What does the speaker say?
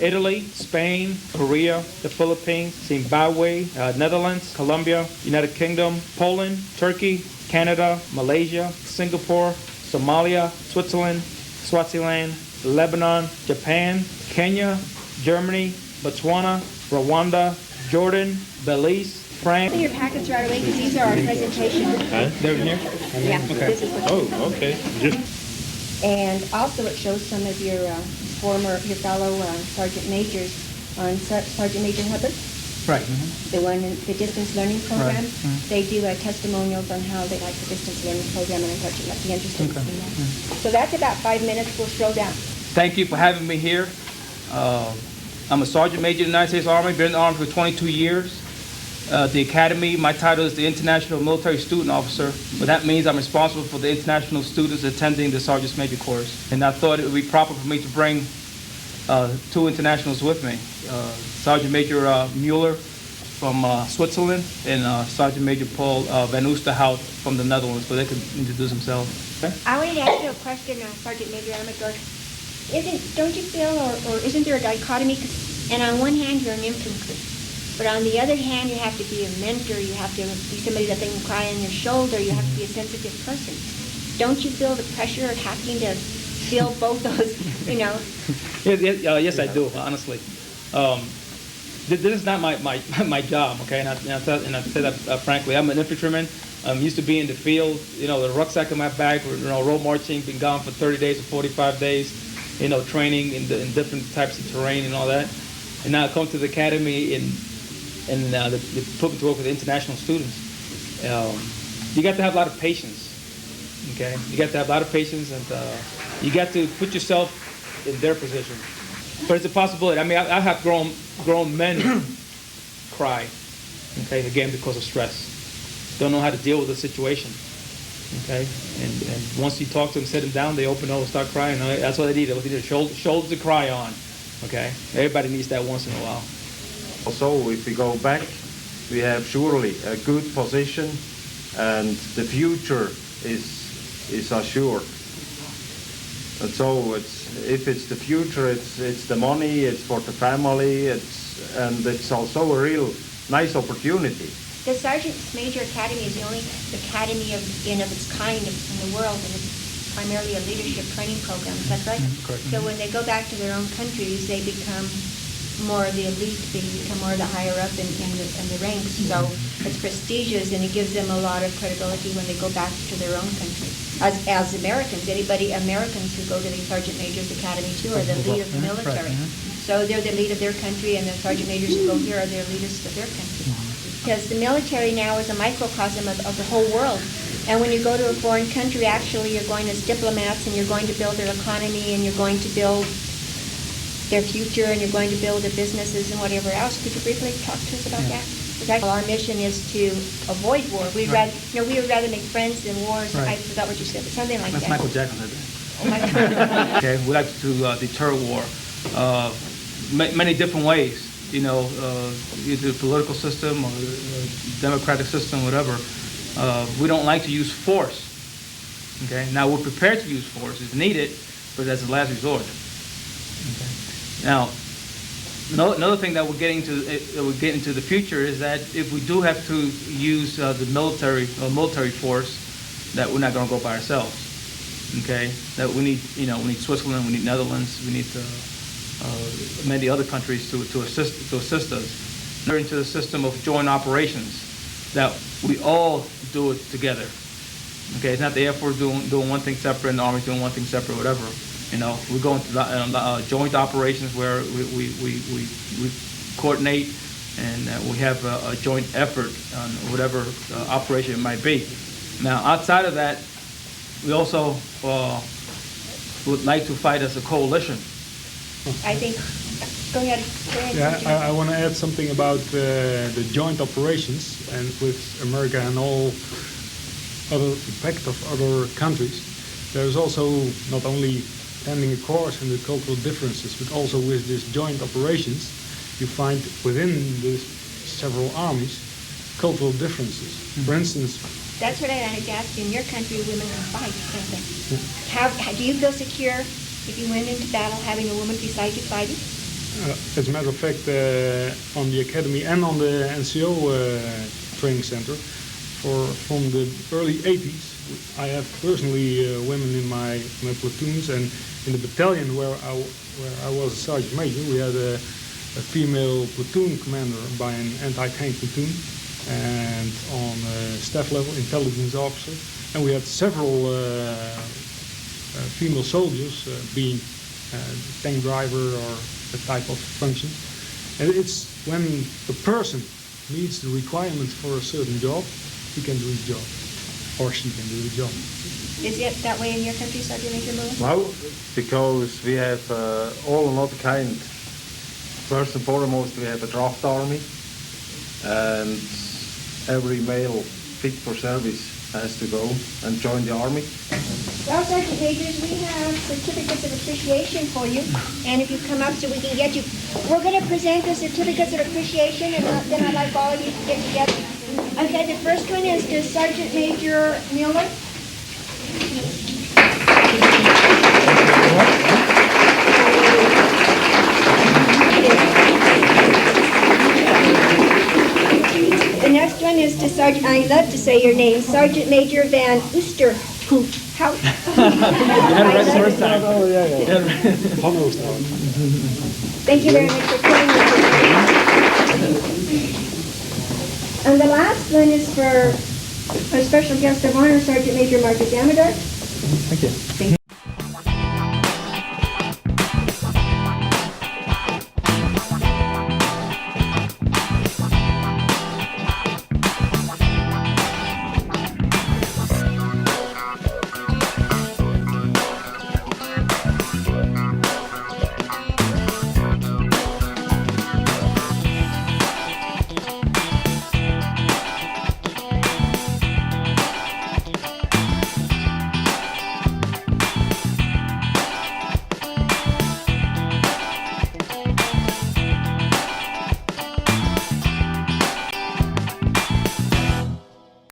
Italy, Spain, Korea, the Philippines, Zimbabwe, Netherlands, Colombia, United Kingdom, Poland, Turkey, Canada, Malaysia, Singapore, Somalia, Switzerland, Swaziland, Lebanon, Japan, Kenya, Germany, Botswana, Rwanda, Jordan, Belize, France. Your packets right away because these are our presentation. They're in here? Yeah. Okay. This is what okay. And also it shows some of your your fellow sergeant majors on Sergeant Major Hubbard. Right. The one in the distance learning program. Right. They do testimonials on how they like the distance learning program, and I thought you might be interested in seeing that. So that's about 5 minutes. We'll scroll down. Thank you for having me here. I'm a Sergeant Major in the United States Army, been in the Army for 22 years. The Academy, my title is the International Military Student Officer, but that means I'm responsible for the international students attending the Sergeant Major course. And I thought it would be proper for me to bring two internationals with me. Sergeant Major Mueller from Switzerland and Sergeant Major Paul Van Oosterhout from the Netherlands, so they can introduce themselves. Okay? I wanted to ask you a question, Sergeant Major Amador. Don't you feel, or isn't there a dichotomy? And on one hand, you're an infantry, but on the other hand, you have to be a mentor. You have to be somebody that they can cry on your shoulder. You have to be a sensitive person. Don't you feel the pressure of having to feel both those, Yes, I do, honestly. This is not my job, okay? And I say that frankly. I'm an infantryman. I'm used to being in the field, the rucksack in my back, road marching, been gone for 30 days or 45 days, training in different types of terrain and all that. And now I come to the academy and they put me to work with international students. You got to have a lot of patience, okay? You got to have a lot of patience, and you got to put yourself in their position. But it's a possibility. I mean, I have grown men cry, okay, again because of stress. Don't know how to deal with the situation, okay? And once you talk to them, sit them down, they open up and start crying. That's what they need. They need a shoulder to cry on, okay? Everybody needs that once in a while. Also, if we go back, we have surely a good position, and the future is assured. And so if it's the future, it's the money, it's for the family, and it's also a real nice opportunity. The Sergeant Major Academy is the only academy of its kind in the world, and it's primarily a leadership training program. Is that correct? Correct. So when they go back to their own countries, they become more the elite. They become more the higher up in the ranks. So it's prestigious, and it gives them a lot of credibility when they go back to their own country. As Americans, Americans who go to the Sergeant Major's Academy too are the lead of the military. So they're the lead of their country, and the Sergeant Majors who go here are their leaders of their country. Because the military now is a microcosm of the whole world. And when you go to a foreign country, actually you're going as diplomats, and you're going to build their economy, and you're going to build their future, and you're going to build their businesses and whatever else. Could you briefly talk to us about that? Because our mission is to avoid war. We'd rather make friends than wars. Right. I forgot what you said, but something like That's that. Michael Jackson said that. Oh, my God. Okay, we like to deter war many different ways. Either the political system or the democratic system, whatever. We don't like to use force. Okay. Now we're prepared to use force if needed, but that's the last resort. Okay. Now, another thing that we're getting into the future is that if we do have to use the military force, that we're not going to go by ourselves. Okay. That we need Switzerland, we need Netherlands, we need many other countries to assist us. We're into the system of joint operations, that we all do it together. Okay, it's not the Air Force doing one thing separate and the Army doing one thing separate, whatever. We go into joint operations where we coordinate, and we have a joint effort on whatever operation it might be. Now, outside of that, we also would like to fight as a coalition. I think, go ahead. Yeah, I want to add something about the joint operations, and with America and all other impact of other countries. There's also not only standing a course in the cultural differences, but also with these joint operations, you find within the several armies cultural differences. For instance, that's what I wanted to ask you. In your country, women can fight, can't they? Do you feel secure if you went into battle having a woman beside you fighting? as a matter of fact, on the academy and on the NCO training center, from the early 80s, I have personally women in my platoons, and in the battalion where I was a sergeant major, we had a female platoon commander by an anti-tank platoon, and on staff level, intelligence officer, and we had several female soldiers being tank driver or that type of function. And it's when the person meets the requirements for a certain job, he can do his job, or she can do the job. Is it that way in your country, Sergeant Major Lewin? No, because we have all another kind. First and foremost, we have a draft army, and every male fit for service has to go and join the army. Well, Sergeant Majors, we have certificates of appreciation for you, and if you come up so we can get you, we're going to present the certificates of appreciation, and then I'd like all of you to get together. Okay, the first one is to Sergeant Major Mueller. The next one is to Sergeant, I love to say your name, Sergeant Major Van Oosterhout. Thank you very much for coming. And the last one is for our special guest of honor, Sergeant Major Marcus Amador. Thank you.